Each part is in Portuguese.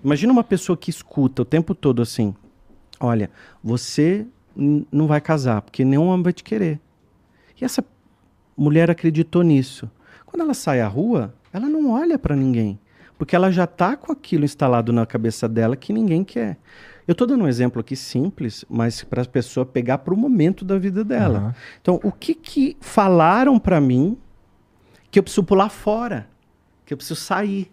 Imagina uma pessoa que escuta o tempo todo assim, olha, você não vai casar, porque nenhum homem vai te querer. E essa mulher acreditou nisso. Quando ela sai à rua, ela não olha para ninguém, porque ela já está com aquilo instalado na cabeça dela que ninguém quer. Eu estou dando um exemplo aqui simples, mas para a pessoa pegar para o momento da vida dela. Uhum. Então, o que falaram para mim que eu preciso pular fora, que eu preciso sair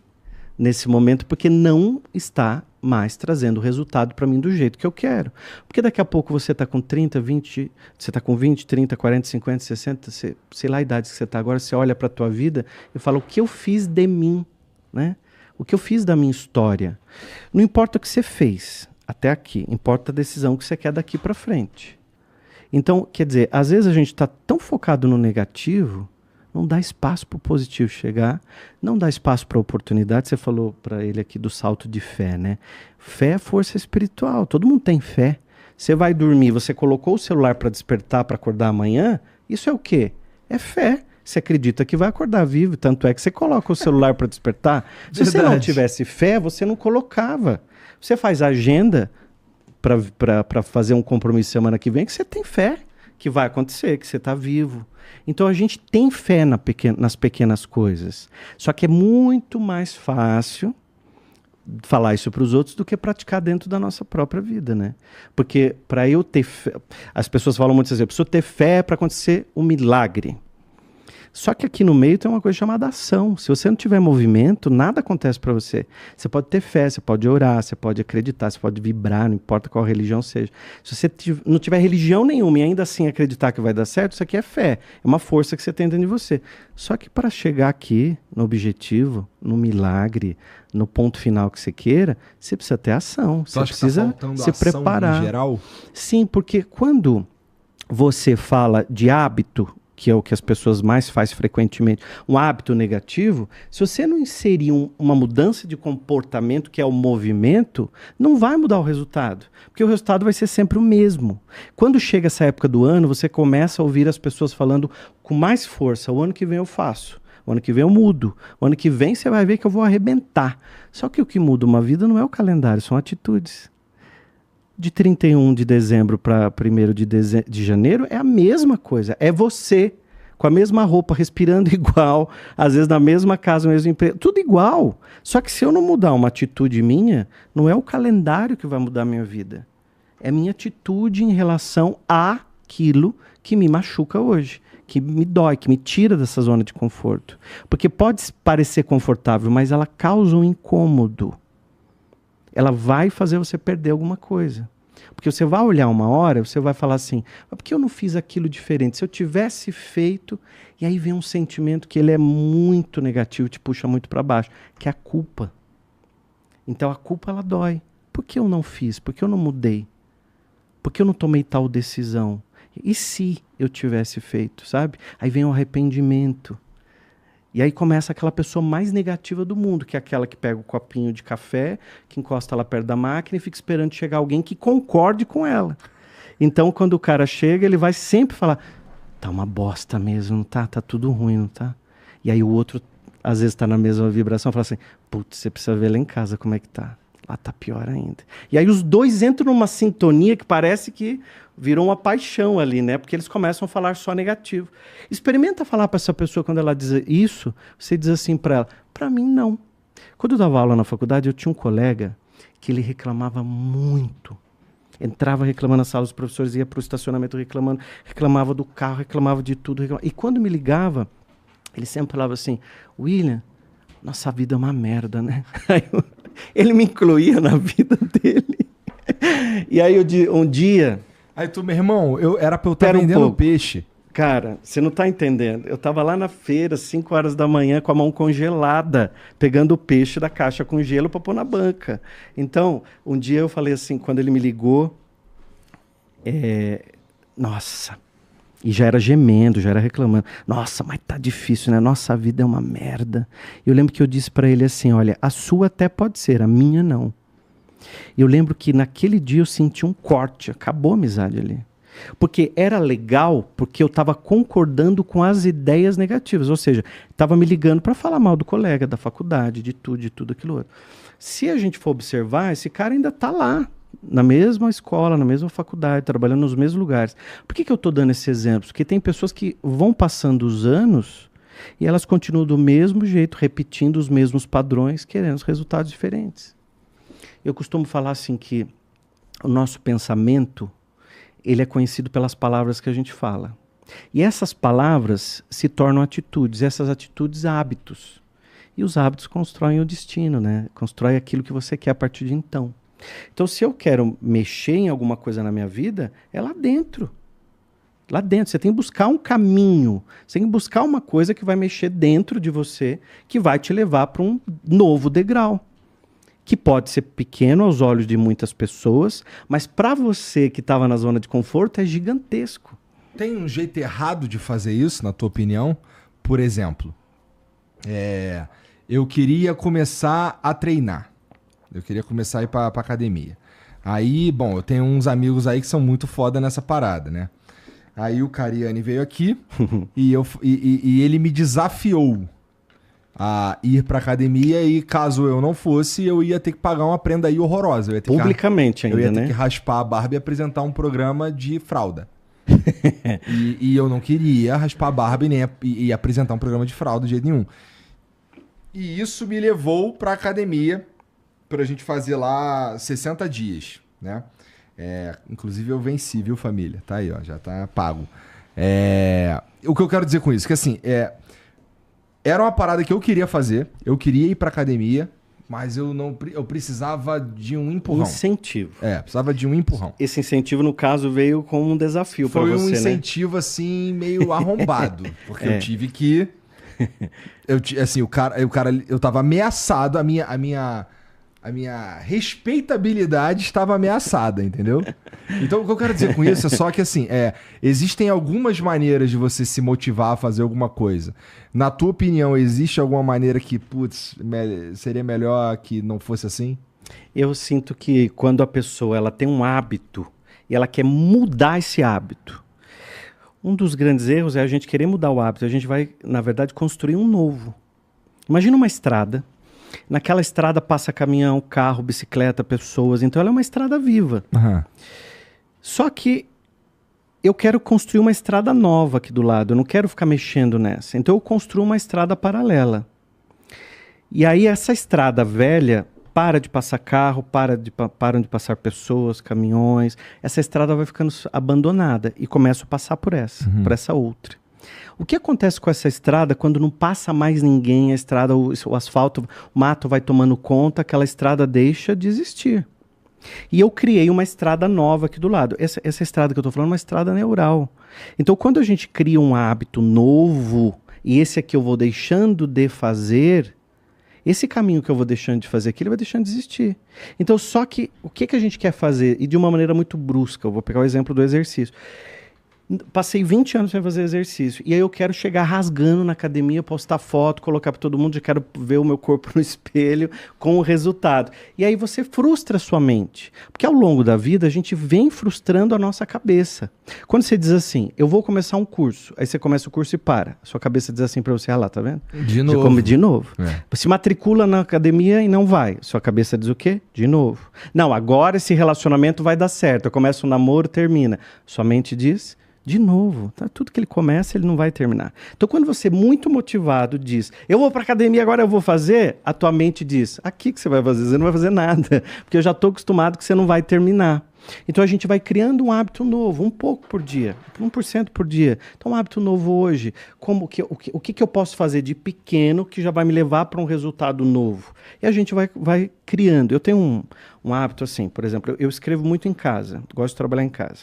nesse momento, porque não está mais trazendo o resultado para mim do jeito que eu quero. Porque daqui a pouco você está com 30, 20, você está com 20, 30, 40, 50, 60, sei lá a idade que você está agora, você olha para a tua vida e fala, o que eu fiz de mim, né? O que eu fiz da minha história. Não importa o que você fez até aqui, importa a decisão que você quer daqui para frente. Então, quer dizer, às vezes a gente está tão focado no negativo, não dá espaço para o positivo chegar, não dá espaço para a oportunidade. Você falou para ele aqui do salto de fé, né? Fé é força espiritual, todo mundo tem fé. Você vai dormir, você colocou o celular para despertar, para acordar amanhã, isso é o quê? É fé. Você acredita que vai acordar vivo, tanto é que você coloca o celular para despertar. Se você não tivesse fé, você não colocava. Você faz agenda para fazer um compromisso semana que vem, que você tem fé que vai acontecer, que você está vivo. Então a gente tem fé nas pequenas coisas. Só que é muito mais fácil falar isso para os outros do que praticar dentro da nossa própria vida, né? Porque para eu ter fé, as pessoas falam muito assim, eu preciso ter fé para acontecer um milagre. Só que aqui no meio tem uma coisa chamada ação. Se você não tiver movimento, nada acontece para você. Você pode ter fé, você pode orar, você pode acreditar, você pode vibrar, não importa qual religião seja. Se você não tiver religião nenhuma e ainda assim acreditar que vai dar certo, isso aqui é fé. É uma força que você tem dentro de você. Só que para chegar aqui, no objetivo, no milagre, no ponto final que você queira, você precisa ter ação. Você precisa se preparar. Em geral? Sim, porque quando você fala de hábito, que é o que as pessoas mais fazem frequentemente, um hábito negativo, se você não inserir uma mudança de comportamento, que é o movimento, não vai mudar o resultado, porque o resultado vai ser sempre o mesmo. Quando chega essa época do ano, você começa a ouvir as pessoas falando com mais força, o ano que vem eu faço, o ano que vem eu mudo, o ano que vem você vai ver que eu vou arrebentar. Só que o que muda uma vida não é o calendário, são atitudes. De 31 de dezembro para 1º de janeiro é a mesma coisa. É você, com a mesma roupa, respirando igual, às vezes na mesma casa, no mesmo emprego, tudo igual. Só que se eu não mudar uma atitude minha, não é o calendário que vai mudar a minha vida. É minha atitude em relação àquilo que me machuca hoje, que me dói, que me tira dessa zona de conforto. Porque pode parecer confortável, mas ela causa um incômodo. Ela vai fazer você perder alguma coisa. Porque você vai olhar uma hora, você vai falar assim, mas por que eu não fiz aquilo diferente? Se eu tivesse feito, e aí vem um sentimento que ele é muito negativo, te puxa muito para baixo, que é a culpa. Então a culpa, ela dói. Por que eu não fiz? Por que eu não mudei? Por que eu não tomei tal decisão? E se eu tivesse feito, sabe? Aí vem o arrependimento. E aí começa aquela pessoa mais negativa do mundo, que é aquela que pega o copinho de café, que encosta lá perto da máquina e fica esperando chegar alguém que concorde com ela. Então, quando o cara chega, ele vai sempre falar, tá uma bosta mesmo, não tá? Tá tudo ruim, não tá? E aí o outro, às vezes, tá na mesma vibração, fala assim, putz, você precisa ver lá em casa como é que tá. Lá tá pior ainda. E aí os dois entram numa sintonia que parece que virou uma paixão ali, né? Porque eles começam a falar só negativo. Experimenta falar para essa pessoa quando ela diz isso, você diz assim para ela, para mim não. Quando eu dava aula na faculdade, eu tinha um colega que ele reclamava muito. Entrava reclamando na sala dos professores, ia para o estacionamento reclamando, reclamava do carro, reclamava de tudo. E quando me ligava, ele sempre falava assim, William, nossa vida é uma merda, né? Aí ele me incluía na vida dele. E aí um dia... Aí tu, meu irmão, era pra eu estar vendendo peixe. Cara, você não tá entendendo. Eu tava lá na feira, 5 horas da manhã, com a mão congelada, pegando o peixe da caixa com gelo pra pôr na banca. Então, um dia eu falei assim, quando ele me ligou, nossa, e já era gemendo, já era reclamando. Nossa, mas tá difícil, né? Nossa, a vida é uma merda. Eu lembro que eu disse pra ele assim, olha, a sua até pode ser, a minha não. Eu lembro que naquele dia eu senti um corte, acabou a amizade ali. Porque era legal, porque eu estava concordando com as ideias negativas, ou seja, estava me ligando para falar mal do colega, da faculdade, de tudo aquilo outro. Se a gente for observar, esse cara ainda está lá, na mesma escola, na mesma faculdade, trabalhando nos mesmos lugares. Por que eu estou dando esse exemplo? Porque tem pessoas que vão passando os anos e elas continuam do mesmo jeito, repetindo os mesmos padrões, querendo os resultados diferentes. Eu costumo falar assim que o nosso pensamento, ele é conhecido pelas palavras que a gente fala. E essas palavras se tornam atitudes, essas atitudes hábitos. E os hábitos constroem o destino, né? Constroem aquilo que você quer a partir de então. Então, se eu quero mexer em alguma coisa na minha vida, é lá dentro. Lá dentro. Você tem que buscar um caminho. Você tem que buscar uma coisa que vai mexer dentro de você, que vai te levar para um novo degrau. Que pode ser pequeno aos olhos de muitas pessoas, mas para você que estava na zona de conforto é gigantesco. Tem um jeito errado de fazer isso, na tua opinião? Por exemplo, eu queria começar a treinar. Eu queria começar a ir pra academia. Aí, bom, eu tenho uns amigos aí que são muito foda nessa parada, né? Aí o Cariani veio aqui e ele me desafiou a ir pra academia e caso eu não fosse, eu ia ter que pagar uma prenda aí horrorosa. Eu ia ter Publicamente ainda, né? Eu ia ter que raspar a barba e apresentar um programa de fralda. e eu não queria raspar a barba e nem e apresentar um programa de fralda de jeito nenhum. E isso me levou pra academia pra gente fazer lá 60 dias, né? Inclusive eu venci, viu, família? Tá aí, ó, já tá pago. O que eu quero dizer com isso? Que assim, era uma parada que eu queria fazer, eu queria ir pra academia, mas eu precisava de um empurrão. Incentivo. Precisava de um empurrão. Esse incentivo, no caso, veio como um desafio para você, né? Foi um incentivo, assim, meio arrombado. Porque eu tive que... assim, o cara, eu tava ameaçado, a minha respeitabilidade estava ameaçada, entendeu? Então, o que eu quero dizer com isso é só que, assim, existem algumas maneiras de você se motivar a fazer alguma coisa. Na tua opinião, existe alguma maneira que, seria melhor que não fosse assim? Eu sinto que quando a pessoa ela tem um hábito e ela quer mudar esse hábito, um dos grandes erros é a gente querer mudar o hábito. A gente vai, na verdade, construir um novo. Imagina uma estrada. Naquela estrada passa caminhão, carro, bicicleta, pessoas. Então ela é uma estrada viva. Uhum. Só que eu quero construir uma estrada nova aqui do lado. Eu não quero ficar mexendo nessa. Então eu construo uma estrada paralela. E aí essa estrada velha para de passar carro, param de passar pessoas, caminhões. Essa estrada vai ficando abandonada e começo a passar por essa outra. O que acontece com essa estrada quando não passa mais ninguém, a estrada, o asfalto, o mato vai tomando conta, aquela estrada deixa de existir. E eu criei uma estrada nova aqui do lado. Essa estrada que eu estou falando é uma estrada neural. Então, quando a gente cria um hábito novo, e esse aqui eu vou deixando de fazer, esse caminho que eu vou deixando de fazer aqui, ele vai deixando de existir. Então, só que o que a gente quer fazer? E de uma maneira muito brusca, eu vou pegar o exemplo do exercício. Passei 20 anos sem fazer exercício. E aí eu quero chegar rasgando na academia, postar foto, colocar para todo mundo, eu quero ver o meu corpo no espelho com o resultado. E aí você frustra a sua mente. Porque ao longo da vida a gente vem frustrando a nossa cabeça. Quando você diz assim, eu vou começar um curso, aí você começa o curso e para. A sua cabeça diz assim para você, lá, tá vendo? De novo. De novo. Se matricula na academia e não vai. Sua cabeça diz o quê? De novo. Não, agora esse relacionamento vai dar certo. Eu começo um namoro, termina. Sua mente diz... De novo, tá? Tudo que ele começa, ele não vai terminar. Então, quando você, muito motivado, diz, eu vou pra academia, agora eu vou fazer, a tua mente diz, aqui que você vai fazer? Você não vai fazer nada, porque eu já estou acostumado que você não vai terminar. Então, a gente vai criando um hábito novo, um pouco por dia, 1% por dia. Então, um hábito novo hoje, o que eu posso fazer de pequeno que já vai me levar para um resultado novo? E a gente vai criando. Eu tenho um hábito assim, por exemplo, eu escrevo muito em casa, gosto de trabalhar em casa.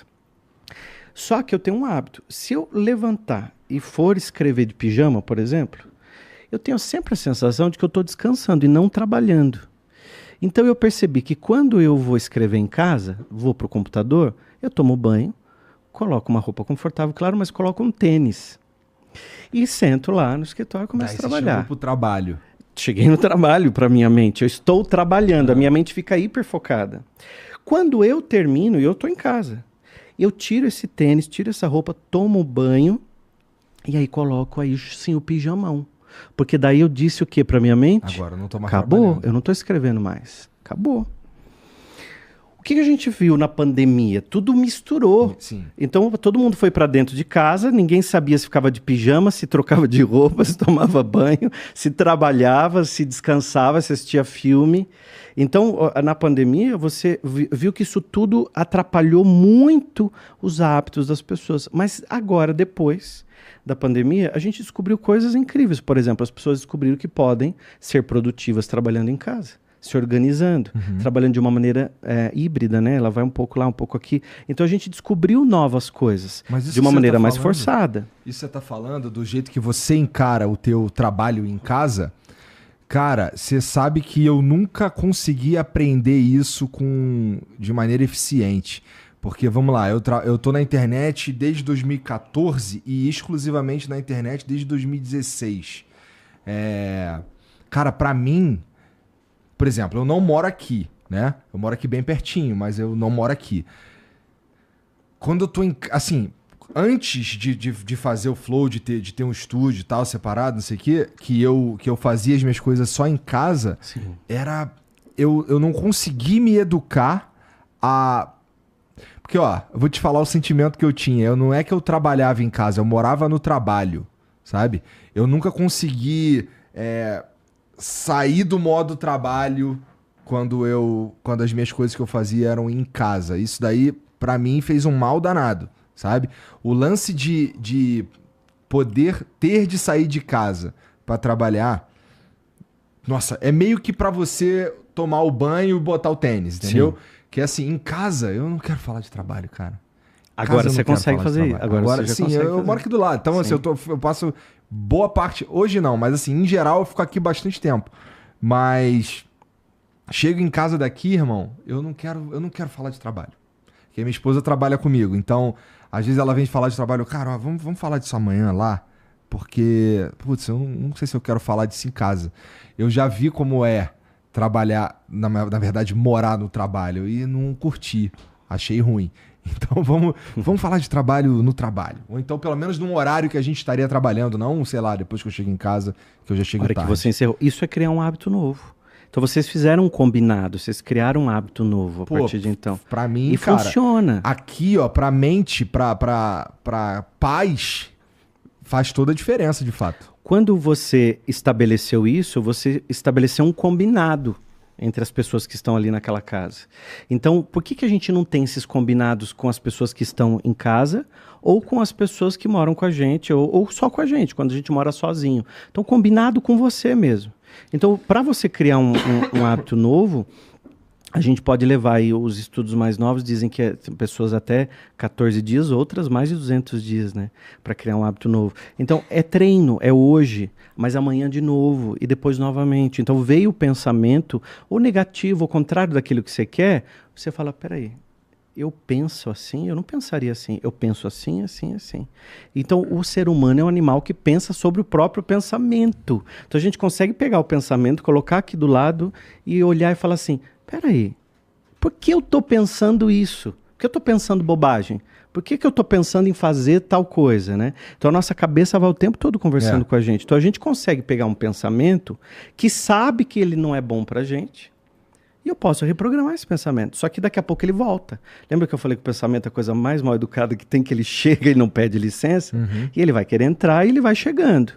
Só que eu tenho um hábito. Se eu levantar e for escrever de pijama, por exemplo, eu tenho sempre a sensação de que eu estou descansando e não trabalhando. Então eu percebi que quando eu vou escrever em casa, vou para o computador, eu tomo banho, coloco uma roupa confortável, claro, mas coloco um tênis. E sento lá no escritório e começo a trabalhar. Chegou pro trabalho. Cheguei no trabalho para minha mente. Eu estou trabalhando, a minha mente fica hiperfocada. Quando eu termino, e eu estou em casa, eu tiro esse tênis, tiro essa roupa, tomo banho e aí coloco aí sim o pijamão. Porque daí eu disse o que para minha mente? Agora eu não tô mais Acabou, trabalhando. eu não estou escrevendo mais. Acabou. O que a gente viu na pandemia? Tudo misturou. Sim. Então todo mundo foi para dentro de casa, ninguém sabia se ficava de pijama, se trocava de roupa, se tomava banho, se trabalhava, se descansava, se assistia filme. Então, na pandemia, você viu que isso tudo atrapalhou muito os hábitos das pessoas. Mas agora, depois da pandemia, a gente descobriu coisas incríveis. Por exemplo, as pessoas descobriram que podem ser produtivas trabalhando em casa, se organizando, trabalhando de uma maneira híbrida, né? Ela vai um pouco lá, um pouco aqui. Então a gente descobriu novas coisas de uma maneira mais forçada. Isso você tá falando do jeito que você encara o teu trabalho em casa? Cara, você sabe que eu nunca consegui aprender isso de maneira eficiente. Porque, vamos lá, eu tô na internet desde 2014 e exclusivamente na internet desde 2016. Cara, pra mim... Por exemplo, eu não moro aqui, né? Eu moro aqui bem pertinho, mas eu não moro aqui. Quando eu tô assim, antes de fazer o Flow, de ter um estúdio e tal, separado, não sei o quê, que eu fazia as minhas coisas só em casa, Sim. eu não consegui me educar a... Porque, ó, eu vou te falar o sentimento que eu tinha. Não é que eu trabalhava em casa, eu morava no trabalho, sabe? Eu nunca consegui... sair do modo trabalho quando as minhas coisas que eu fazia eram em casa. Isso daí, pra mim, fez um mal danado, sabe? O lance de poder ter de sair de casa pra trabalhar, nossa, é meio que pra você tomar o banho e botar o tênis, entendeu? Sim. Que é assim, em casa, eu não quero falar de trabalho, cara. Agora você consegue fazer isso. Agora sim, eu moro aqui do lado. Então, assim, eu passo boa parte... Hoje não, mas assim, em geral eu fico aqui bastante tempo. Mas chego em casa daqui, irmão, eu não quero falar de trabalho. Porque minha esposa trabalha comigo. Então, às vezes ela vem falar de trabalho. Cara, ó, vamos falar disso amanhã lá. Porque, putz, eu não sei se eu quero falar disso em casa. Eu já vi como é trabalhar, na verdade, morar no trabalho. E não curti. Achei ruim. Então vamos falar de trabalho no trabalho. Ou então, pelo menos num horário que a gente estaria trabalhando, não, sei lá, depois que eu chego em casa, que eu já chego tarde. Que você encerrou. Isso é criar um hábito novo. Então vocês fizeram um combinado, vocês criaram um hábito novo a partir de então. Pra mim, e cara, funciona. Aqui, ó, pra mente, pra paz, faz toda a diferença, de fato. Quando você estabeleceu isso, você estabeleceu um combinado entre as pessoas que estão ali naquela casa. Então, por que a gente não tem esses combinados com as pessoas que estão em casa ou com as pessoas que moram com a gente ou só com a gente, quando a gente mora sozinho? Então, combinado com você mesmo. Então, para você criar um hábito novo, a gente pode levar aí, os estudos mais novos dizem que pessoas até 14 dias, outras mais de 200 dias, né? Para criar um hábito novo. Então, é treino, é hoje, mas amanhã de novo e depois novamente. Então, veio o pensamento, ou negativo, ao contrário daquilo que você quer, você fala, peraí, eu penso assim, eu não pensaria assim, eu penso assim, assim, assim. Então, o ser humano é um animal que pensa sobre o próprio pensamento. Então, a gente consegue pegar o pensamento, colocar aqui do lado e olhar e falar assim, peraí, por que eu estou pensando isso? Por que eu estou pensando bobagem? Por que eu estou pensando em fazer tal coisa, né? Então a nossa cabeça vai o tempo todo conversando com a gente. Então a gente consegue pegar um pensamento que sabe que ele não é bom pra gente e eu posso reprogramar esse pensamento. Só que daqui a pouco ele volta. Lembra que eu falei que o pensamento é a coisa mais mal educada que tem, que ele chega e não pede licença? E ele vai querer entrar e ele vai chegando.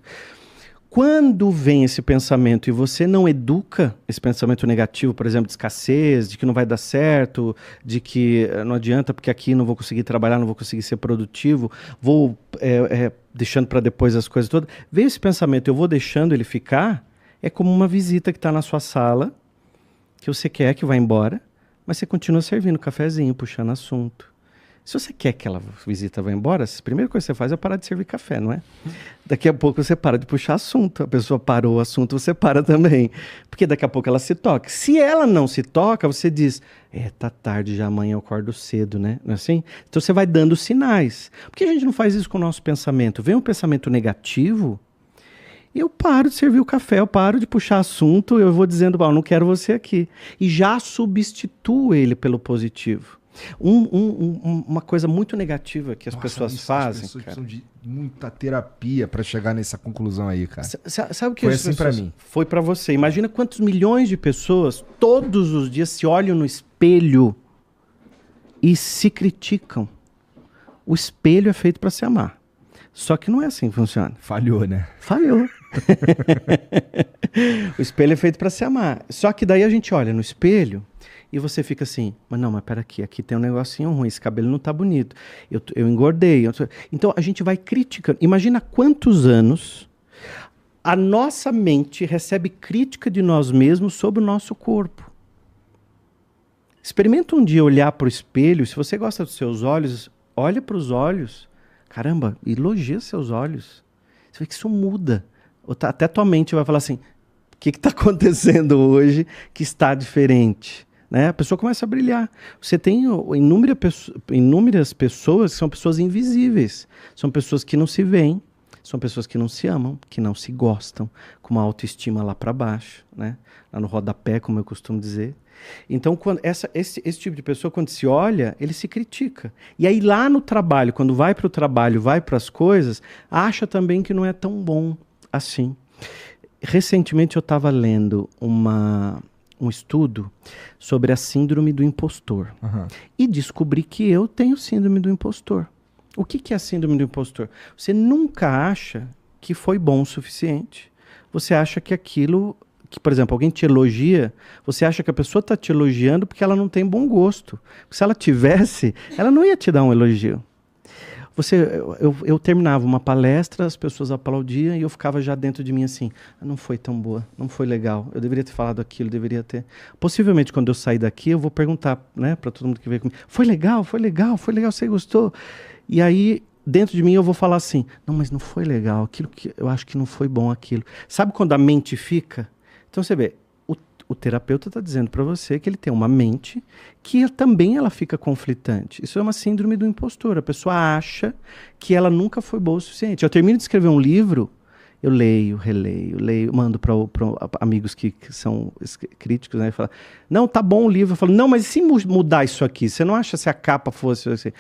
Quando vem esse pensamento e você não educa esse pensamento negativo, por exemplo, de escassez, de que não vai dar certo, de que não adianta porque aqui não vou conseguir trabalhar, não vou conseguir ser produtivo, vou deixando para depois as coisas todas. Vem esse pensamento, eu vou deixando ele ficar, é como uma visita que está na sua sala, que você quer que vá embora, mas você continua servindo cafezinho, puxando assunto. Se você quer que aquela visita vá embora, a primeira coisa que você faz é parar de servir café, não é? Daqui a pouco você para de puxar assunto. A pessoa parou o assunto, você para também. Porque daqui a pouco ela se toca. Se ela não se toca, você diz, tá tarde já, amanhã eu acordo cedo, né? Não é assim? Então você vai dando sinais. Por que a gente não faz isso com o nosso pensamento? Vem um pensamento negativo, eu paro de servir o café, eu paro de puxar assunto, eu vou dizendo, não quero você aqui. E já substituo ele pelo positivo. Uma coisa muito negativa que as pessoas fazem. As pessoas cara. precisam de muita terapia pra chegar nessa conclusão aí, cara. Sabe o que Foi as assim pra pessoas- mim. Foi pra você. Imagina quantos milhões de pessoas todos os dias se olham no espelho e se criticam. O espelho é feito pra se amar. Só que não é assim que funciona. Falhou, né? Falhou. O espelho é feito para se amar. Só que daí a gente olha no espelho e você fica assim, mas não, mas pera aqui tem um negocinho ruim, esse cabelo não tá bonito, eu engordei. Então a gente vai criticando. Imagina quantos anos a nossa mente recebe crítica de nós mesmos sobre o nosso corpo. Experimenta um dia olhar para o espelho, se você gosta dos seus olhos, olha para os olhos. Caramba, elogia seus olhos. Você vê que isso muda. Até tua mente vai falar assim, o que está acontecendo hoje que está diferente? Né? A pessoa começa a brilhar. Você tem inúmeras pessoas que são pessoas invisíveis. São pessoas que não se veem, são pessoas que não se amam, que não se gostam, com uma autoestima lá para baixo, né? Lá no rodapé, como eu costumo dizer. Então, esse tipo de pessoa, quando se olha, ele se critica. E aí lá no trabalho, quando vai para o trabalho, vai para as coisas, acha também que não é tão bom assim. Recentemente eu estava lendo um estudo sobre a síndrome do impostor. Uhum. E descobri que eu tenho síndrome do impostor. O que é a síndrome do impostor? Você nunca acha que foi bom o suficiente. Você acha que aquilo... que, por exemplo, alguém te elogia, você acha que a pessoa está te elogiando porque ela não tem bom gosto. Se ela tivesse, ela não ia te dar um elogio. Eu terminava uma palestra, as pessoas aplaudiam e eu ficava já dentro de mim assim, não foi tão boa, não foi legal, eu deveria ter falado aquilo, deveria ter... Possivelmente quando eu sair daqui eu vou perguntar, né, para todo mundo que veio comigo, foi legal, você gostou? E aí... dentro de mim eu vou falar assim, não, mas não foi legal, aquilo que eu acho que não foi bom aquilo. Sabe quando a mente fica? Então você vê, o terapeuta está dizendo para você que ele tem uma mente que também ela fica conflitante. Isso é uma síndrome do impostor. A pessoa acha que ela nunca foi boa o suficiente. Eu termino de escrever um livro, eu leio, releio, mando para amigos que são críticos, né? E falo, não, tá bom o livro. Eu falo, não, mas e se mudar isso aqui? Você não acha se a capa fosse assim?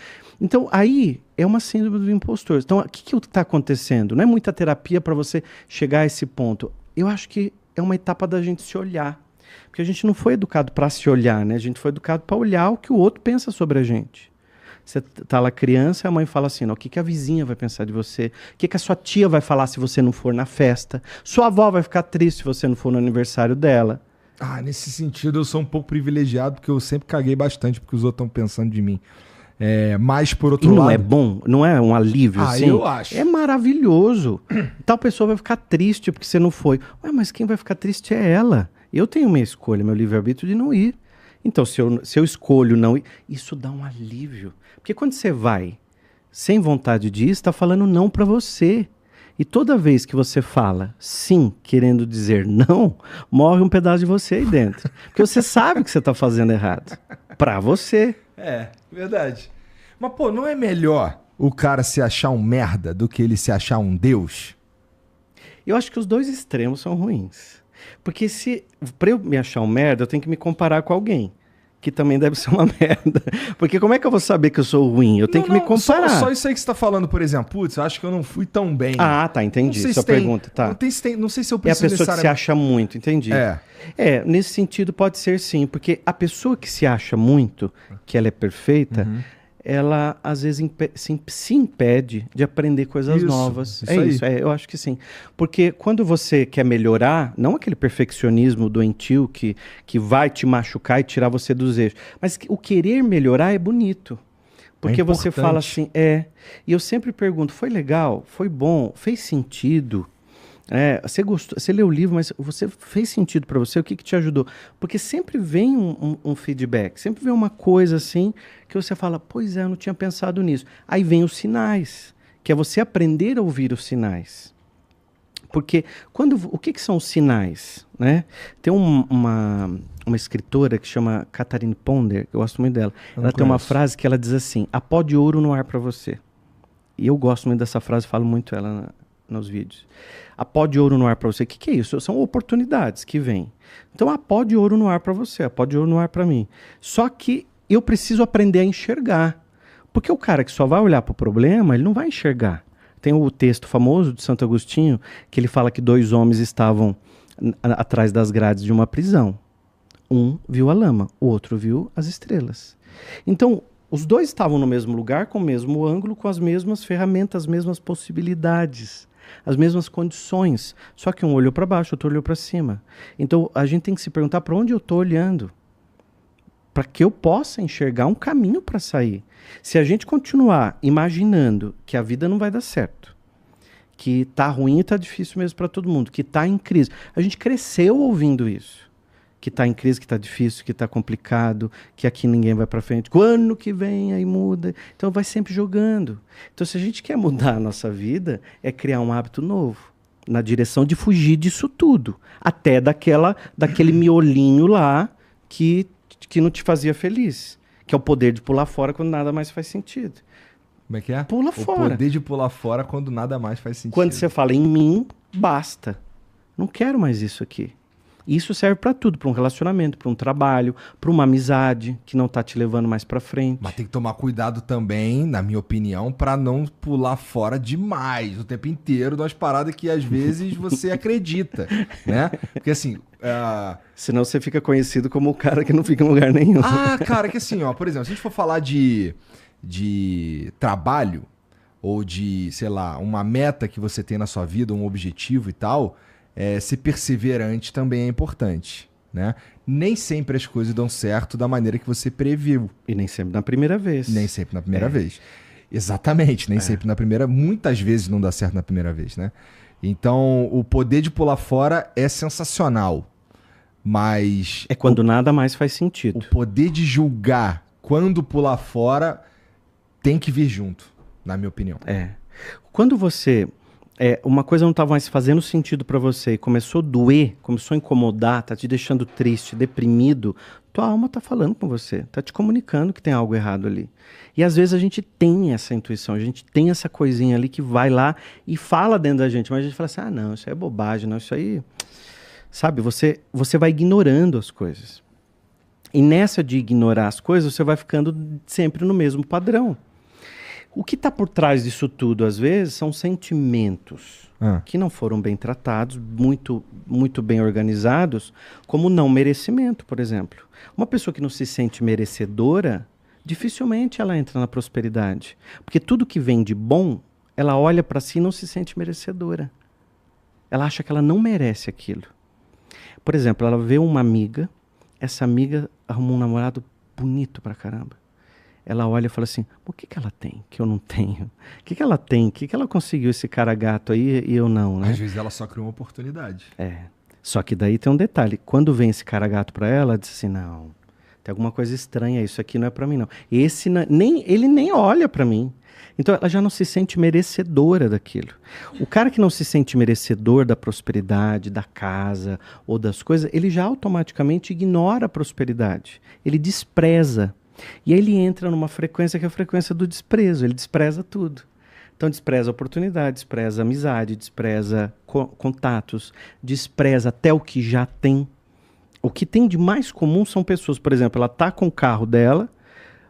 Então, aí é uma síndrome do impostor. Então, o que está acontecendo? Não é muita terapia para você chegar a esse ponto. Eu acho que é uma etapa da gente se olhar. Porque a gente não foi educado para se olhar, né? A gente foi educado para olhar o que o outro pensa sobre a gente. Você tá lá criança e a mãe fala assim, o que a vizinha vai pensar de você? O que a sua tia vai falar se você não for na festa? Sua avó vai ficar triste se você não for no aniversário dela. Ah, nesse sentido eu sou um pouco privilegiado, porque eu sempre caguei bastante porque os outros estão pensando de mim. Mas por outro lado... não é bom? Não é um alívio assim? Eu acho. É maravilhoso. Tal pessoa vai ficar triste porque você não foi. Ué, mas quem vai ficar triste é ela. Eu tenho minha escolha, meu livre-arbítrio de não ir. Então, se eu escolho não ir, isso dá um alívio. Porque quando você vai sem vontade de ir, você está falando não para você. E toda vez que você fala sim, querendo dizer não, morre um pedaço de você aí dentro. Porque você sabe que você está fazendo errado. Para você. É, verdade. Mas, pô, não é melhor o cara se achar um merda do que ele se achar um deus? Eu acho que os dois extremos são ruins. Porque para eu me achar um merda, eu tenho que me comparar com alguém. Que também deve ser uma merda. Porque como é que eu vou saber que eu sou ruim? Eu tenho que me comparar. Só isso aí que você tá falando, por exemplo. Putz, eu acho que eu não fui tão bem. Ah, tá, entendi. Sua pergunta, tá. Não sei se eu É a preciso pessoa que se acha muito, entendi. Nesse sentido pode ser sim. Porque a pessoa que se acha muito, que ela é perfeita, ela às vezes se impede de aprender coisas novas. Isso, eu acho que sim. Porque quando você quer melhorar, não aquele perfeccionismo doentio que vai te machucar e tirar você dos eixos, mas o querer melhorar é bonito. Porque você fala assim, e eu sempre pergunto, foi legal? Foi bom? Fez sentido? Você gostou, você leu o livro, mas você fez sentido para você? O que te ajudou? Porque sempre vem um feedback, sempre vem uma coisa assim que você fala, pois é, eu não tinha pensado nisso. Aí vem os sinais, que é você aprender a ouvir os sinais. Porque o que são os sinais? Né? Tem uma escritora que chama Catherine Ponder, que eu gosto muito dela. Ela tem uma frase que ela diz assim, há pó de ouro no ar para você. E eu gosto muito dessa frase, falo muito ela nos vídeos. Há pó de ouro no ar para você. O que é isso? São oportunidades que vêm. Então há pó de ouro no ar para você, há pó de ouro no ar para mim. Só que eu preciso aprender a enxergar. Porque o cara que só vai olhar para o problema, ele não vai enxergar. Tem o texto famoso de Santo Agostinho, que ele fala que 2 homens estavam atrás das grades de uma prisão. Um viu a lama, o outro viu as estrelas. Então, os 2 estavam no mesmo lugar, com o mesmo ângulo, com as mesmas ferramentas, as mesmas possibilidades, as mesmas condições. Só que um olhou para baixo, outro olhou para cima. Então, a gente tem que se perguntar para onde eu estou olhando, para que eu possa enxergar um caminho para sair. Se a gente continuar imaginando que a vida não vai dar certo, que tá ruim e tá difícil mesmo para todo mundo, que tá em crise. A gente cresceu ouvindo isso. Que tá em crise, que tá difícil, que tá complicado, que aqui ninguém vai para frente. O ano que vem aí muda. Então vai sempre jogando. Então se a gente quer mudar a nossa vida, é criar um hábito novo, na direção de fugir disso tudo. Até daquele miolinho lá que não te fazia feliz. Que é o poder de pular fora quando nada mais faz sentido. Como é que é? Pula fora. O poder de pular fora quando nada mais faz sentido. Quando você fala em mim, basta. Não quero mais isso aqui. Isso serve para tudo, para um relacionamento, para um trabalho, para uma amizade que não tá te levando mais para frente. Mas tem que tomar cuidado também, na minha opinião, para não pular fora demais o tempo inteiro das paradas que às vezes você acredita, né? Porque assim... Senão você fica conhecido como o cara que não fica em lugar nenhum. Cara, que assim, ó, por exemplo, se a gente for falar de trabalho ou de, sei lá, uma meta que você tem na sua vida, um objetivo e tal... ser perseverante também é importante, né? Nem sempre as coisas dão certo da maneira que você previu. E nem sempre na primeira vez. Nem sempre na primeira vez. Exatamente, nem sempre na primeira... Muitas vezes não dá certo na primeira vez, né? Então, o poder de pular fora é sensacional, mas... É quando nada mais faz sentido. O poder de julgar quando pular fora tem que vir junto, na minha opinião. Quando você... uma coisa não estava mais fazendo sentido para você e começou a doer, começou a incomodar, tá te deixando triste, deprimido, tua alma tá falando com você, tá te comunicando que tem algo errado ali. E às vezes a gente tem essa intuição, a gente tem essa coisinha ali que vai lá e fala dentro da gente, mas a gente fala assim, não, isso aí é bobagem, não, isso aí... Sabe, você vai ignorando as coisas. E nessa de ignorar as coisas, você vai ficando sempre no mesmo padrão. O que está por trás disso tudo, às vezes, são sentimentos que não foram bem tratados, muito, muito bem organizados, como não merecimento, por exemplo. Uma pessoa que não se sente merecedora, dificilmente ela entra na prosperidade. Porque tudo que vem de bom, ela olha para si e não se sente merecedora. Ela acha que ela não merece aquilo. Por exemplo, ela vê uma amiga, essa amiga arrumou um namorado bonito pra caramba. Ela olha e fala assim, o que ela tem que eu não tenho? O que ela tem? O que ela conseguiu esse cara gato aí e eu não, né? Às vezes ela só criou uma oportunidade. Só que daí tem um detalhe. Quando vem esse cara gato pra ela, ela diz assim, não, tem alguma coisa estranha, isso aqui não é pra mim não. Ele nem olha pra mim. Então ela já não se sente merecedora daquilo. O cara que não se sente merecedor da prosperidade, da casa ou das coisas, ele já automaticamente ignora a prosperidade. Ele despreza. E aí ele entra numa frequência que é a frequência do desprezo, ele despreza tudo. Então despreza a oportunidade, despreza a amizade, despreza contatos, despreza até o que já tem. O que tem de mais comum são pessoas, por exemplo, ela está com o carro dela,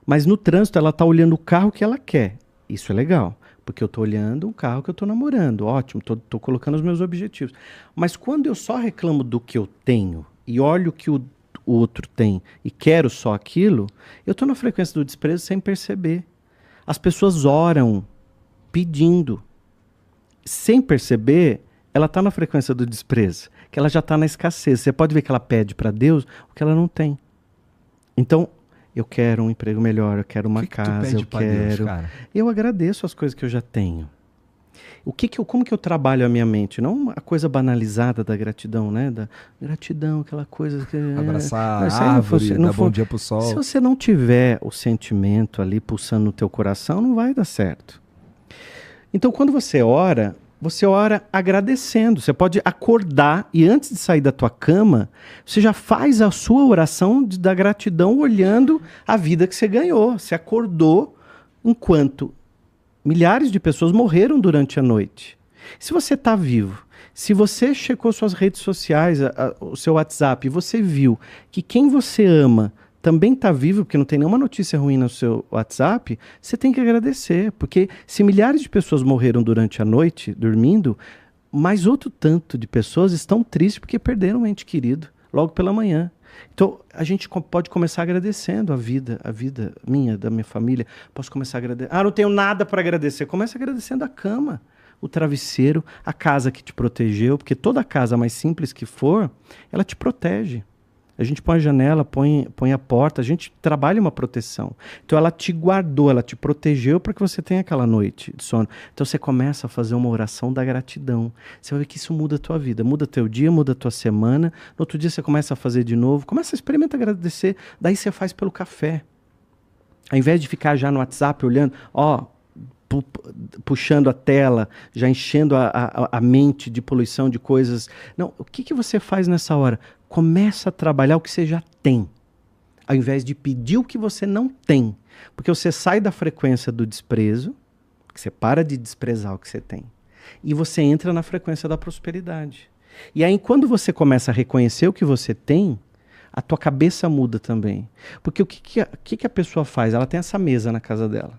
mas no trânsito ela está olhando o carro que ela quer. Isso é legal, porque eu estou olhando o carro que eu estou namorando, ótimo, estou colocando os meus objetivos. Mas quando eu só reclamo do que eu tenho e olho o que o outro tem e quero só aquilo, eu estou na frequência do desprezo sem perceber. As pessoas oram pedindo. Sem perceber, ela está na frequência do desprezo, que ela já está na escassez. Você pode ver que ela pede para Deus o que ela não tem. Então, eu quero um emprego melhor, eu quero uma casa, eu quero... Deus, cara? Eu agradeço as coisas que eu já tenho. Como que eu trabalho a minha mente? Não a coisa banalizada da gratidão, né? Da gratidão, aquela coisa que... Abraçar a árvore, dar bom dia pro sol. Se você não tiver o sentimento ali pulsando no teu coração, não vai dar certo. Então, quando você ora agradecendo. Você pode acordar e antes de sair da tua cama, você já faz a sua oração da gratidão olhando a vida que você ganhou. Você acordou enquanto milhares de pessoas morreram durante a noite. Se você está vivo, se você checou suas redes sociais, o seu WhatsApp, e você viu que quem você ama também está vivo, porque não tem nenhuma notícia ruim no seu WhatsApp, você tem que agradecer. Porque se milhares de pessoas morreram durante a noite, dormindo, mais outro tanto de pessoas estão tristes porque perderam um ente querido logo pela manhã. Então, a gente pode começar agradecendo a vida minha, da minha família. Posso começar a agradecer. Ah, não tenho nada para agradecer. Começa agradecendo a cama, o travesseiro, a casa que te protegeu, porque toda casa, mais simples que for, ela te protege. A gente põe a janela, põe a porta, a gente trabalha uma proteção. Então ela te guardou, ela te protegeu para que você tenha aquela noite de sono. Então você começa a fazer uma oração da gratidão. Você vai ver que isso muda a tua vida, muda teu dia, muda a tua semana. No outro dia você começa a fazer de novo, começa a experimentar agradecer. Daí você faz pelo café. Ao invés de ficar já no WhatsApp olhando, puxando a tela, já enchendo a mente de poluição de coisas. Não, o que você faz nessa hora? Começa a trabalhar o que você já tem, ao invés de pedir o que você não tem. Porque você sai da frequência do desprezo, que você para de desprezar o que você tem, e você entra na frequência da prosperidade. E aí, quando você começa a reconhecer o que você tem, a tua cabeça muda também. Porque o que a pessoa faz? Ela tem essa mesa na casa dela.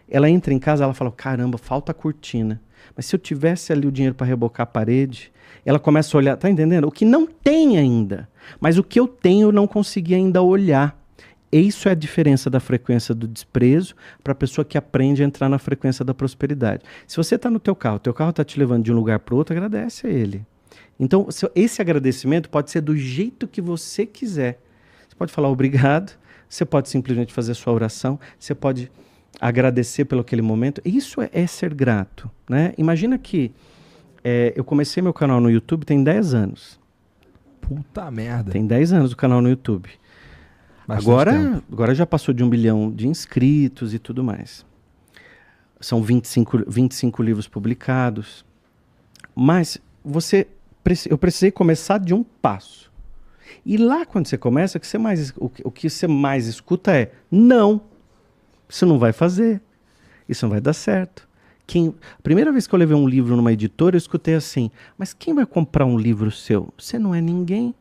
Ela entra em casa, ela fala, caramba, falta a cortina. Mas se eu tivesse ali o dinheiro para rebocar a parede, ela começa a olhar, tá entendendo? O que não tem ainda, mas o que eu tenho eu não consegui ainda olhar. Isso é a diferença da frequência do desprezo para a pessoa que aprende a entrar na frequência da prosperidade. Se você está no teu carro está te levando de um lugar para o outro, agradece a ele. Então, esse agradecimento pode ser do jeito que você quiser. Você pode falar obrigado, você pode simplesmente fazer a sua oração, você pode agradecer pelo aquele momento. Isso é ser grato, né? Imagina que eu comecei meu canal no YouTube tem 10 anos. Puta merda. Tem 10 anos o canal no YouTube. Agora já passou de 1 bilhão de inscritos e tudo mais. São 25 livros publicados. Mas eu precisei começar de um passo. E lá quando você começa, o que você mais escuta é não. Isso não vai fazer. Isso não vai dar certo. A primeira vez que eu levei um livro numa editora, eu escutei assim, mas quem vai comprar um livro seu? Você não é ninguém.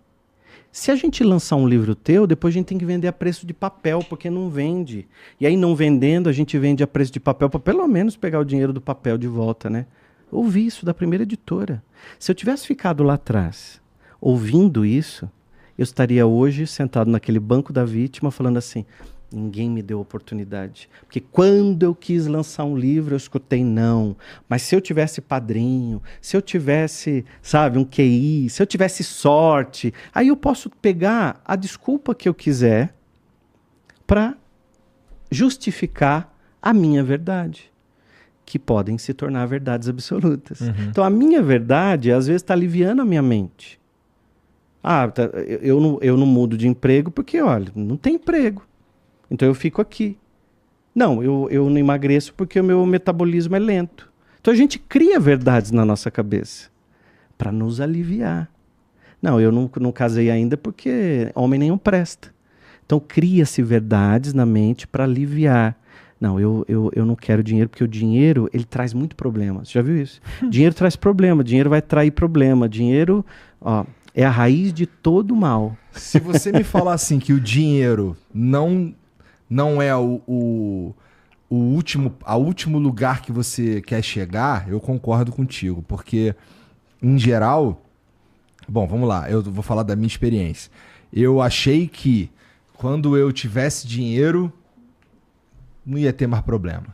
Se a gente lançar um livro teu, depois a gente tem que vender a preço de papel, porque não vende. E aí não vendendo, a gente vende a preço de papel para pelo menos pegar o dinheiro do papel de volta, né? Ouvi isso da primeira editora. Se eu tivesse ficado lá atrás, ouvindo isso, eu estaria hoje sentado naquele banco da vítima falando assim, ninguém me deu oportunidade. Porque quando eu quis lançar um livro, eu escutei não. Mas se eu tivesse padrinho, se eu tivesse, sabe, um QI, se eu tivesse sorte, aí eu posso pegar a desculpa que eu quiser para justificar a minha verdade, que podem se tornar verdades absolutas. Uhum. Então a minha verdade, às vezes, está aliviando a minha mente. Eu não mudo de emprego porque, olha, não tem emprego. Então eu fico aqui. Não, eu não emagreço porque o meu metabolismo é lento. Então a gente cria verdades na nossa cabeça para nos aliviar. Não, eu não casei ainda porque homem nenhum presta. Então cria-se verdades na mente para aliviar. Não, eu não quero dinheiro porque o dinheiro ele traz muito problema. Você já viu isso? Dinheiro traz problema, dinheiro vai trair problema. Dinheiro, é a raiz de todo mal. Se você me falar assim que o dinheiro não é o último lugar que você quer chegar, eu concordo contigo. Porque, em geral... Bom, vamos lá. Eu vou falar da minha experiência. Eu achei que quando eu tivesse dinheiro, não ia ter mais problema.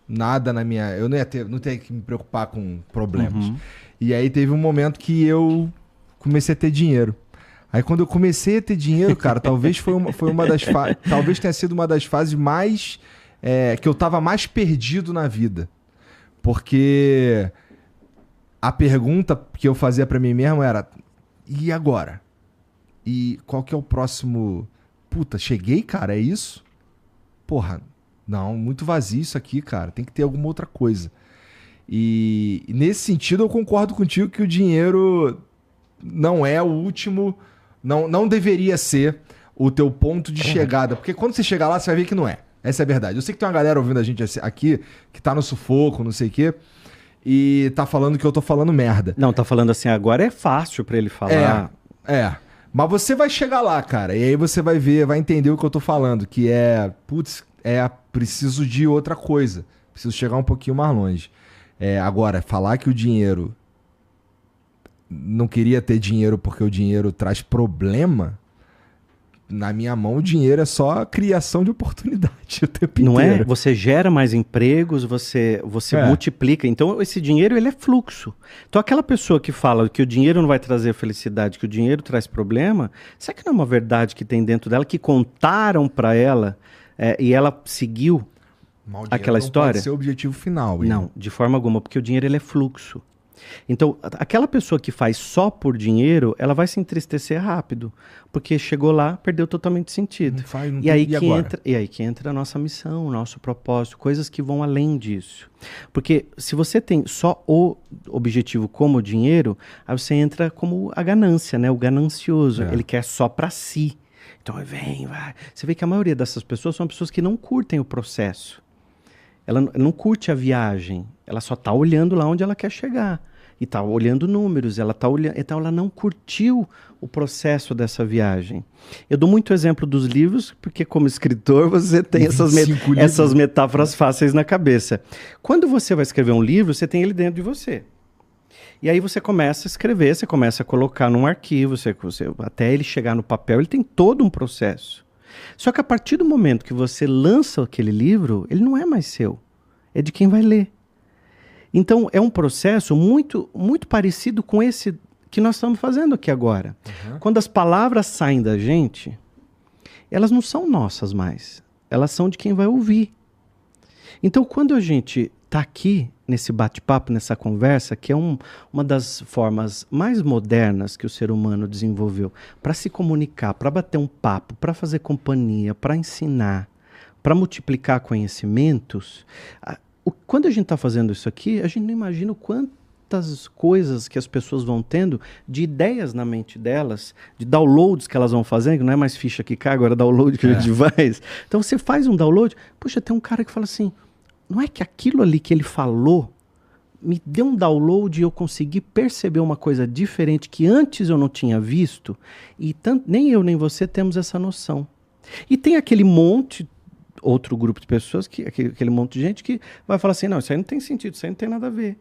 Nada na minha... Eu não ia ter que me preocupar com problemas. Uhum. E aí teve um momento que eu comecei a ter dinheiro. Aí quando eu comecei a ter dinheiro, cara, talvez talvez tenha sido uma das fases mais... que eu tava mais perdido na vida. Porque a pergunta que eu fazia pra mim mesmo era, e agora? E qual que é o próximo... Puta, cheguei, cara, é isso? Porra, não, muito vazio isso aqui, cara. Tem que ter alguma outra coisa. E nesse sentido eu concordo contigo que o dinheiro não é o último... Não deveria ser o teu ponto de chegada. Porque quando você chegar lá, você vai ver que não é. Essa é a verdade. Eu sei que tem uma galera ouvindo a gente aqui que tá no sufoco, não sei o quê, e tá falando que eu tô falando merda. Não, tá falando assim, agora é fácil pra ele falar. Mas você vai chegar lá, cara. E aí você vai ver, vai entender o que eu tô falando. Que é, putz, preciso de outra coisa. Preciso chegar um pouquinho mais longe. Agora, falar que o dinheiro... Não queria ter dinheiro porque o dinheiro traz problema... Na minha mão, o dinheiro é só criação de oportunidade o tempo Não inteiro. é? Você gera mais empregos, você multiplica. Então, esse dinheiro, ele é fluxo. Então, aquela pessoa que fala que o dinheiro não vai trazer felicidade, que o dinheiro traz problema, será que não é uma verdade que tem dentro dela, que contaram para ela e ela seguiu aquela história? Não pode ser o objetivo final. Não, de forma alguma, porque o dinheiro, ele é fluxo. Então, aquela pessoa que faz só por dinheiro, ela vai se entristecer rápido, porque chegou lá, perdeu totalmente sentido. E aí que entra a nossa missão, o nosso propósito, coisas que vão além disso. Porque se você tem só o objetivo como dinheiro, aí você entra como a ganância, né? O ganancioso, ele quer só para si. Então, vai. Você vê que a maioria dessas pessoas são pessoas que não curtem o processo. Ela não curte a viagem, ela só está olhando lá onde ela quer chegar. E está olhando números, ela está olhando, então ela não curtiu o processo dessa viagem. Eu dou muito exemplo dos livros, porque como escritor você tem essas metáforas fáceis na cabeça. Quando você vai escrever um livro, você tem ele dentro de você. E aí você começa a escrever, você começa a colocar num arquivo, até ele chegar no papel, ele tem todo um processo. Só que a partir do momento que você lança aquele livro, ele não é mais seu, é de quem vai ler. Então, é um processo muito, muito parecido com esse que nós estamos fazendo aqui agora. Uhum. Quando as palavras saem da gente, elas não são nossas mais, elas são de quem vai ouvir. Então, quando a gente está aqui nesse bate-papo, nessa conversa, que é uma das formas mais modernas que o ser humano desenvolveu para se comunicar, para bater um papo, para fazer companhia, para ensinar, para multiplicar conhecimentos, quando a gente está fazendo isso aqui, a gente não imagina o quantas coisas que as pessoas vão tendo de ideias na mente delas, de downloads que elas vão fazendo, que não é mais ficha que cai, agora é download que a gente faz. Então você faz um download, puxa, tem um cara que fala assim, não é que aquilo ali que ele falou me deu um download e eu consegui perceber uma coisa diferente que antes eu não tinha visto, e nem eu nem você temos essa noção. E tem aquele outro grupo de pessoas, aquele monte de gente que vai falar assim, não, isso aí não tem sentido, isso aí não tem nada a ver.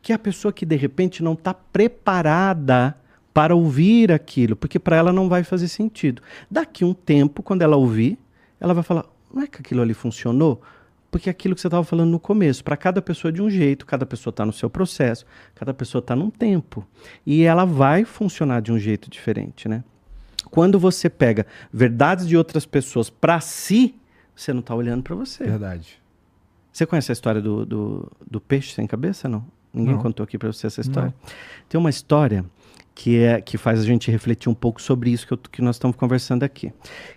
Que é a pessoa que de repente não está preparada para ouvir aquilo, porque para ela não vai fazer sentido. Daqui um tempo, quando ela ouvir, ela vai falar, não é que aquilo ali funcionou? Porque aquilo que você estava falando no começo, para cada pessoa de um jeito, cada pessoa está no seu processo, cada pessoa está num tempo. E ela vai funcionar de um jeito diferente, né? Quando você pega verdades de outras pessoas para si, você não está olhando para você. Verdade. Você conhece a história do peixe sem cabeça, não? Ninguém contou aqui para você essa história? Não. Tem uma história que faz a gente refletir um pouco sobre isso que nós estamos conversando aqui.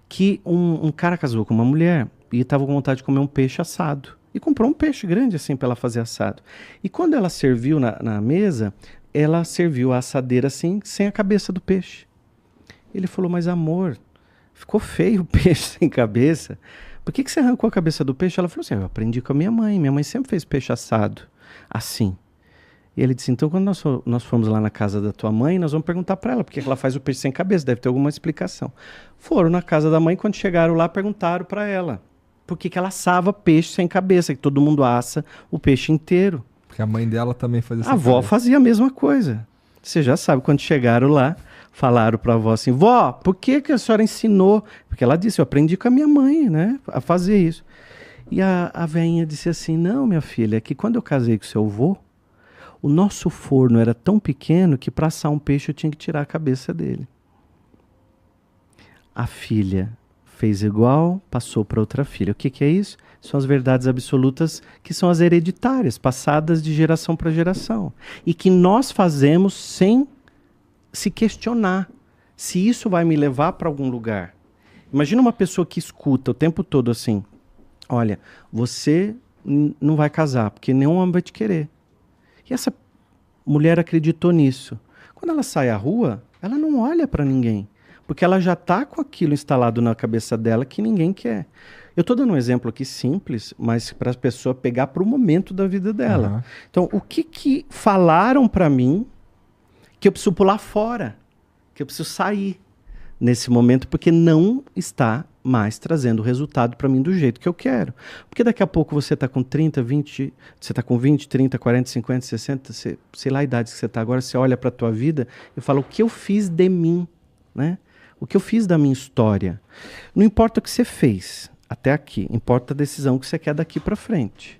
Que um cara casou com uma mulher e estava com vontade de comer um peixe assado. E comprou um peixe grande assim para ela fazer assado. E quando ela serviu na mesa, ela serviu a assadeira assim, sem a cabeça do peixe. Ele falou, mas amor, ficou feio o peixe sem cabeça. Por que você arrancou a cabeça do peixe? Ela falou assim, eu aprendi com a minha mãe. Minha mãe sempre fez peixe assado assim. E ele disse, então quando nós formos lá na casa da tua mãe, nós vamos perguntar para ela, porque ela faz o peixe sem cabeça, deve ter alguma explicação. Foram na casa da mãe, quando chegaram lá, perguntaram para ela por que ela assava peixe sem cabeça, que todo mundo assa o peixe inteiro. Porque a mãe dela também fazia sem cabeça. A avó fazia a mesma coisa. Você já sabe, quando chegaram lá, falaram para a avó assim, vó, por que a senhora ensinou? Porque ela disse, eu aprendi com a minha mãe, né, a fazer isso. E a velhinha disse assim, não, minha filha, é que quando eu casei com seu avô, o nosso forno era tão pequeno que para assar um peixe eu tinha que tirar a cabeça dele. A filha fez igual, passou para outra filha. O que é isso? São as verdades absolutas que são as hereditárias, passadas de geração para geração. E que nós fazemos sem se questionar se isso vai me levar para algum lugar. Imagina uma pessoa que escuta o tempo todo assim, olha, você não vai casar, porque nenhum homem vai te querer. E essa mulher acreditou nisso. Quando ela sai à rua, ela não olha para ninguém, porque ela já está com aquilo instalado na cabeça dela que ninguém quer. Eu estou dando um exemplo aqui simples, mas para a pessoa pegar para o momento da vida dela. Uhum. Então, o que falaram para mim que eu preciso pular fora, que eu preciso sair? nesse momento, porque não está mais trazendo resultado para mim do jeito que eu quero. Porque daqui a pouco você está com 30, 20, você está com 20, 30, 40, 50, 60, sei lá a idade que você está agora, você olha para a tua vida e fala, o que eu fiz de mim, né? O que eu fiz da minha história. Não importa o que você fez até aqui, importa a decisão que você quer daqui para frente.